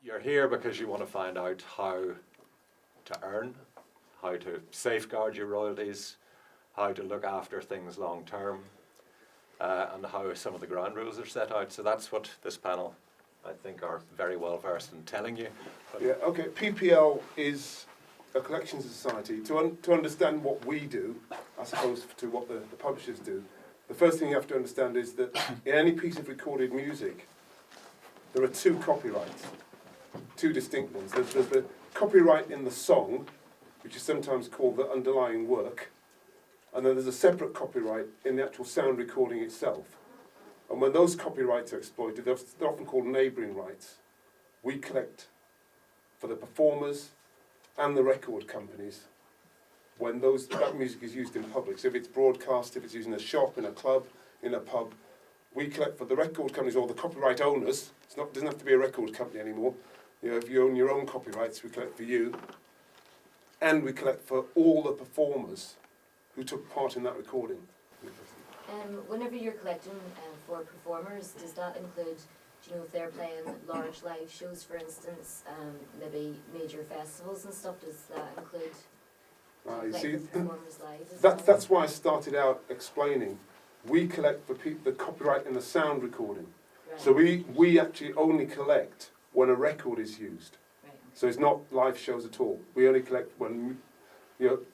You're here because you want to find out how to earn, how to safeguard your royalties, how to look after things long term, and how some of the ground rules are set out. So that's what this panel, I think, are very well versed in telling you. Yeah, okay. PPL is a collection society. To understand what we do, as opposed to what the publishers do, the first thing you have to understand is that in any piece of recorded music, there are two copyrights, two distinct ones. There's the copyright in the song, which is sometimes called the underlying work, and then there's a separate copyright in the actual sound recording itself. And when those copyrights are exploited, they're often called neighbouring rights. We collect for the performers and the record companies when that music is used in public. So if it's broadcast, if it's used in a shop, in a club, in a pub, we collect for the record companies or the copyright owners. It doesn't have to be a record company anymore. You know, if you own your own copyrights, we collect for you. And we collect for all the performers who took part in that recording. Whenever you're collecting for performers, does that include, do you know, if they're playing large live shows, for instance, maybe major festivals and stuff, does that include You see, performers live as well? that's why I started out explaining. We collect for the copyright in the sound recording. Right. So we actually only collect when a record is used. Right. So it's not live shows at all. We only collect when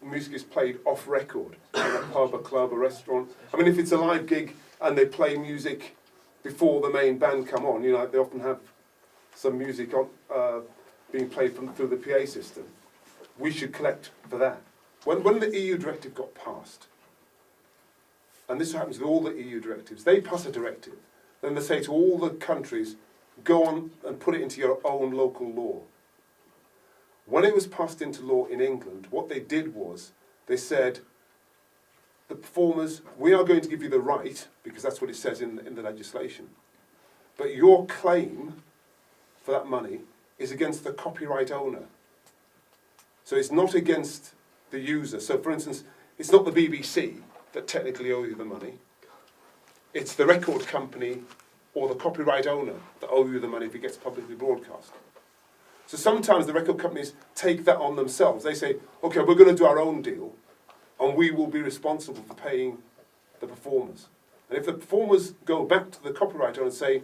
music is played off record in a pub, a club, a restaurant. I mean, if it's a live gig and they play music before the main band come on, they often have some music on being played through the PA system. We should collect for that. When the EU directive got passed, and this happens with all the EU directives, they pass a directive, then they say to all the countries, go on and put it into your own local law. When it was passed into law in England, what they did was, they said, the performers, we are going to give you the right, because that's what it says in the legislation, but your claim for that money is against the copyright owner. So it's not against the user. So for instance, it's not the BBC that technically owe you the money. It's the record company or the copyright owner that owe you the money if it gets publicly broadcast. So sometimes the record companies take that on themselves. They say, okay, we're going to do our own deal, and we will be responsible for paying the performers. And if the performers go back to the copyright owner and say,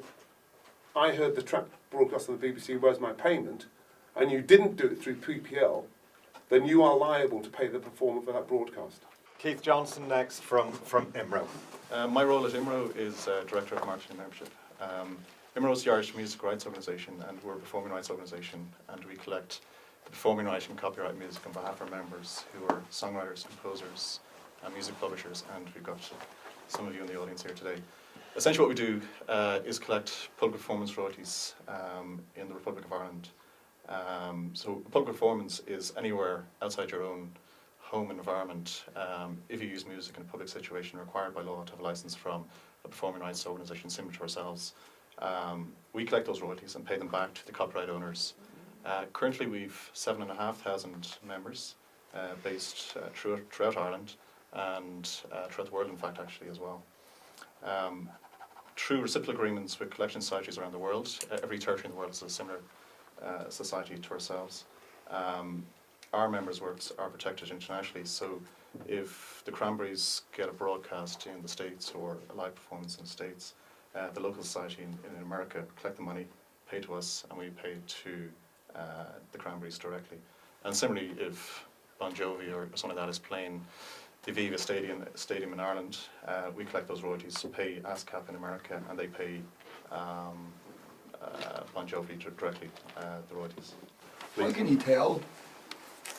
I heard the track broadcast on the BBC, where's my payment? And you didn't do it through PPL, then you are liable to pay the performer for that broadcast. Keith Johnson next from IMRO. My role at IMRO is Director of Marketing and Membership. IMRO is the Irish Music Rights Organisation, and we're a performing rights organisation, and we collect the performing right and copyright music on behalf of our members who are songwriters, composers, and music publishers, and we've got some of you in the audience here today. Essentially what we do is collect public performance royalties in the Republic of Ireland. So public performance is anywhere outside your own home environment if you use music in a public situation required by law to have a licence from a performing rights organisation similar to ourselves. We collect those royalties and pay them back to the copyright owners. Currently we've 7,500 members based throughout Ireland and throughout the world, in fact, actually, as well. Through reciprocal agreements with collection societies around the world, every territory in the world is a similar society to ourselves. Our members' works are protected internationally, so if the Cranberries get a broadcast in the States or a live performance in the States, the local society in America collect the money, pay to us, and we pay to the Cranberries directly. And similarly, if Bon Jovi or something like that is playing the Aviva Stadium in Ireland, we collect those royalties, pay ASCAP in America, and they pay Bon Jovi directly the royalties. How can you tell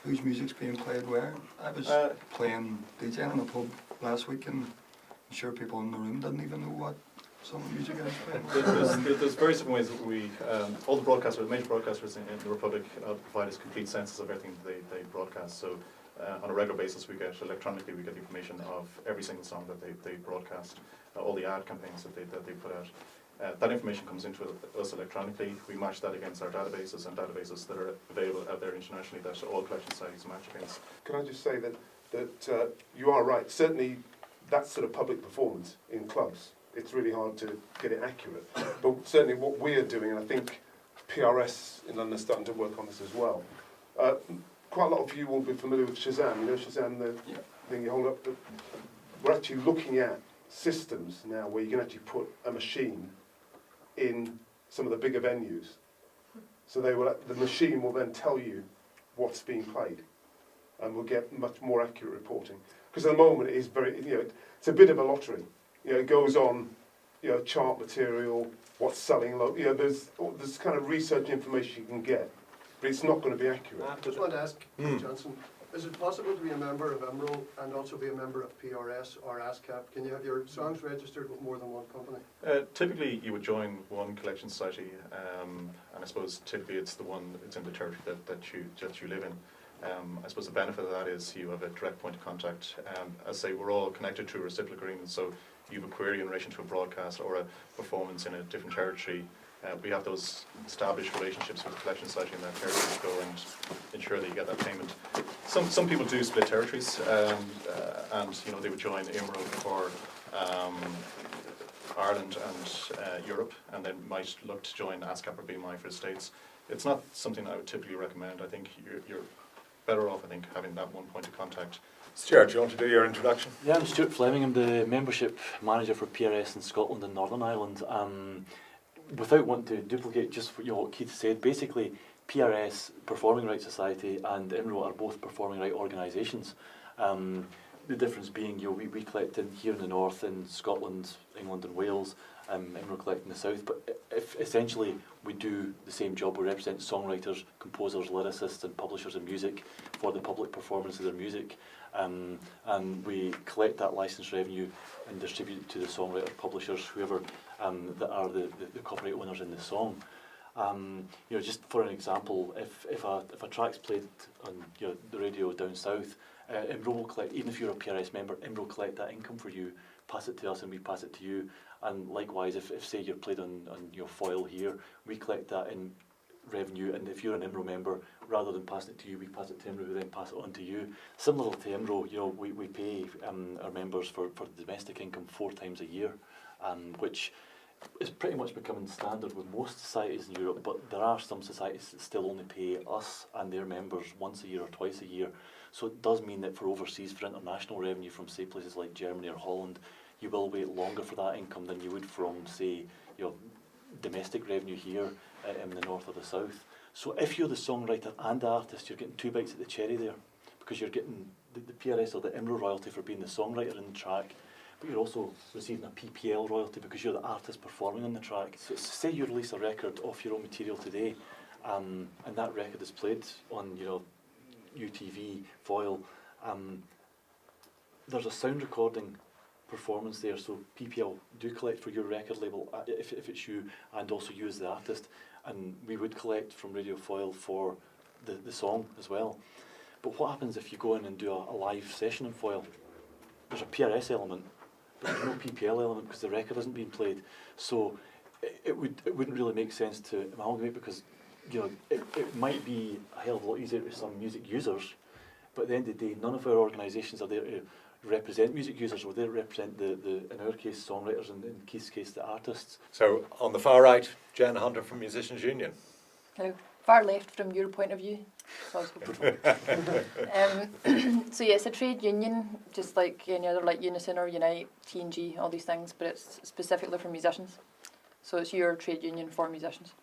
whose music's being played where? I was playing DJing in a pub last week, and I'm sure people in the room didn't even know what some of the music I was playing. There's various different ways that we, all the broadcasters, major broadcasters in the Republic provide us complete census of everything they broadcast. So on a regular basis we get electronically the information of every single song that they broadcast, all the ad campaigns that they put out. That information comes into us electronically. We match that against our databases and databases that are available out there internationally that all collection societies match against. Can I just say that you are right. Certainly that's sort of public performance in clubs. It's really hard to get it accurate. But certainly what we are doing, and I think PRS in London are starting to work on this as well. Quite a lot of you will be familiar with Shazam. You know Shazam, the thing you hold up. We're actually looking at systems now where you can actually put a machine in some of the bigger venues. So the machine will then tell you what's being played, and we'll get much more accurate reporting. Because at the moment it is very, it's a bit of a lottery. It goes on, chart material, what's selling, there's kind of research information you can get, but it's not going to be accurate. I just want to ask Johnson, is it possible to be a member of IMRO and also be a member of PRS or ASCAP? Can you have your songs registered with more than one company? Typically, you would join one collection society, and I suppose typically it's the one that's in the territory that you live in. I suppose the benefit of that is you have a direct point of contact. As I say, we're all connected through reciprocal agreements, so you have a query in relation to a broadcast or a performance in a different territory. We have those established relationships with the collection society in that territory to go and ensure that you get that payment. Some people do split territories, and they would join IMRO for Ireland and Europe, and then might look to join ASCAP or BMI for the States. It's not something I would typically recommend. I think you're better off, having that one point of contact. Stuart, do you want to do your introduction? Yeah, I'm Stuart Fleming. I'm the membership manager for PRS in Scotland and Northern Ireland. Without wanting to duplicate just what Keith said, basically PRS, Performing Rights Society, and IMRO are both performing right organisations. The difference being, we collect in here in the north, in Scotland, England and Wales, IMRO collect in the south, but essentially we do the same job. We represent songwriters, composers, lyricists and publishers of music for the public performance of their music, and we collect that licence revenue and distribute it to the songwriter, publishers, whoever that are the copyright owners in the song. Just for an example, if a track's played on the radio down south, IMRO will collect, even if you're a PRS member, IMRO will collect that income for you, pass it to us and we pass it to you. And likewise, if say you're played on your foil here, we collect that in revenue, and if you're an IMRO member, rather than passing it to you, we pass it to IMRO, who then pass it on to you. Similar to IMRO, we pay our members for domestic income 4 times a year, which is pretty much becoming standard with most societies in Europe, but there are some societies that still only pay us and their members once a year or twice a year. So it does mean that for overseas, for international revenue from, say, places like Germany or Holland, you will wait longer for that income than you would from, say, domestic revenue here in the north or the south. So if you're the songwriter and the artist, you're getting 2 bites at the cherry there, because you're getting the PRS or the IMRO royalty for being the songwriter in the track, but you're also receiving a PPL royalty because you're the artist performing on the track. So say you release a record off your own material today, and that record is played on UTV, foil, there's a sound recording performance there, so PPL do collect for your record label if it's you, and also you as the artist, and we would collect from Radio Foil for the song as well. But what happens if you go in and do a live session in Foil? There's a PRS element, but there's no PPL element because the record isn't being played. So it wouldn't really make sense to amalgamate, because it might be a hell of a lot easier to some music users, but at the end of the day, none of our organisations are there to represent music users. We're there to represent the in our case, songwriters, and in Keith's case, the artists. So on the far right, Jen Hunter from Musicians Union. Hello. Far left from your point of view. So it's a trade union, just like any other, like Unison or Unite, T&G, all these things, but it's specifically for musicians. So it's your trade union for musicians.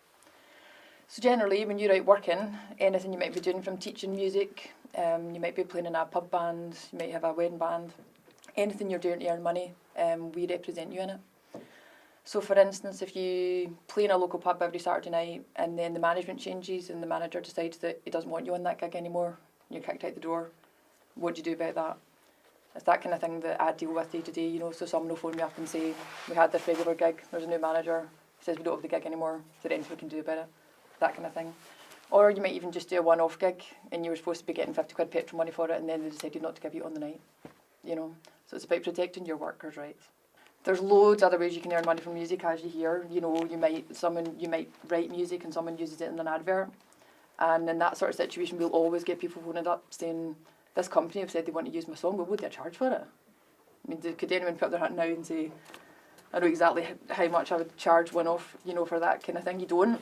So generally, when you're out working, anything you might be doing, from teaching music, you might be playing in a pub band, you might have a wedding band, anything you're doing to earn money, we represent you in it. So for instance, if you play in a local pub every Saturday night and then the management changes and the manager decides that he doesn't want you on that gig anymore, you're kicked out the door, what do you do about that? It's that kind of thing that I deal with day to day, so someone will phone me up and say, we had this regular gig, there's a new manager, says we don't have the gig anymore, is there anything we can do about it? That kind of thing. Or you might even just do a one-off gig and you were supposed to be getting 50 quid petrol money for it, and then they decided not to give you it on the night, So it's about protecting your workers' rights. There's loads of other ways you can earn money from music, as you hear. You might write music and someone uses it in an advert. And in that sort of situation, we'll always get people phoning up saying, this company have said they want to use my song, but would they charge for it? I mean, could anyone put their hand now and say, I know exactly how much I would charge one-off, for that kind of thing? You don't.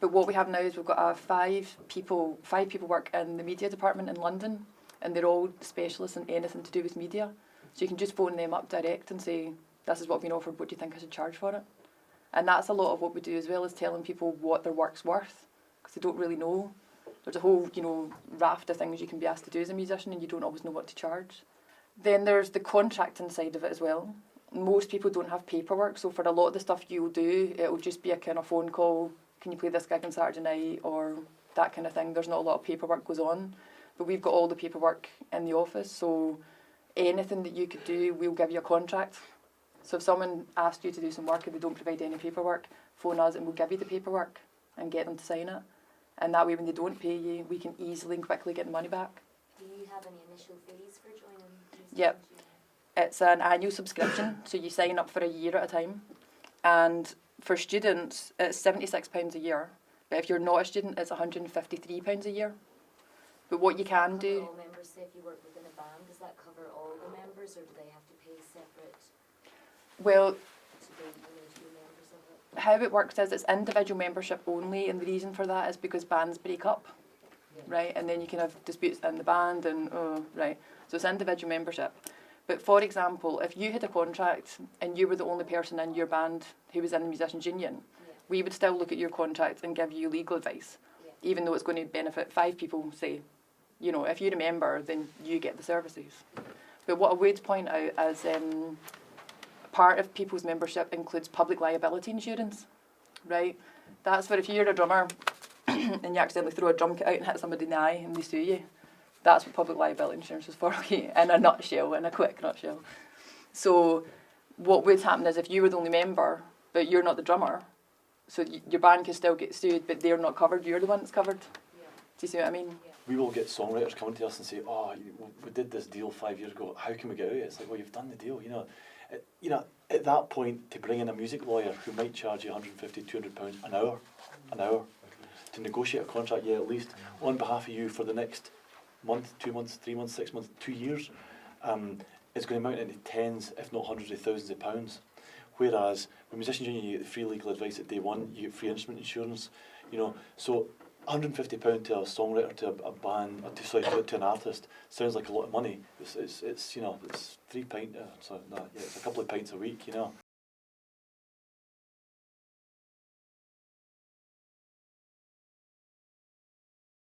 But what we have now is we've got five people work in the media department in London, and they're all specialists in anything to do with media. So you can just phone them up direct and say, this is what I've been offered, what do you think I should charge for it? And that's a lot of what we do, as well as telling people what their work's worth, because they don't really know. There's a whole, raft of things you can be asked to do as a musician, and you don't always know what to charge. Then there's the contracting side of it as well. Most people don't have paperwork, so for a lot of the stuff you'll do, it'll just be a kind of phone call, can you play this gig on Saturday night, or that kind of thing. There's not a lot of paperwork goes on, but we've got all the paperwork in the office, so anything that you could do, we'll give you a contract. So if someone asked you to do some work and they don't provide any paperwork, phone us and we'll give you the paperwork and get them to sign it. And that way when they don't pay you, we can easily and quickly get the money back. Do you have any initial fees for joining? Yep. It's an annual subscription, so you sign up for a year at a time. And for students, it's £76 a year. But if you're not a student, it's £153 a year. But what you can do... all members, say if you work within a band, does that cover all the members, or do they have to pay separate Well, to be members of it? how it works is it's individual membership only, and the reason for that is because bands break up, right? And then you can have disputes in the band, and right. So it's individual membership. But for example, if you had a contract and you were the only person in your band who was in the musicians' union, we would still look at your contract and give you legal advice, even though it's going to benefit 5 people, say. If you're a member, then you get the services. But what I would point out is part of people's membership includes public liability insurance, right? That's for if you're a drummer and you accidentally throw a drum kit out and hit somebody in the eye and they sue you. That's what public liability insurance is for, okay, in a quick nutshell. So what would happen is if you were the only member, but you're not the drummer, so your band can still get sued, but they're not covered, you're the one that's covered. Do you see what I mean? We will get songwriters coming to us and say, we did this deal 5 years ago, how can we get out of it? It's like, well, you've done the deal, At that point, to bring in a music lawyer who might charge you £150, £200 an hour, to negotiate a contract, at least on behalf of you for the next month, 2 months, 3 months, 6 months, 2 years, it's going to amount into tens, if not hundreds of thousands of pounds. Whereas with Musicians Union, you get free legal advice at day one, you get free instrument insurance, So £150 to a songwriter, to a band, or to an artist sounds like a lot of money. It's 3 pints, it's a couple of pints a week,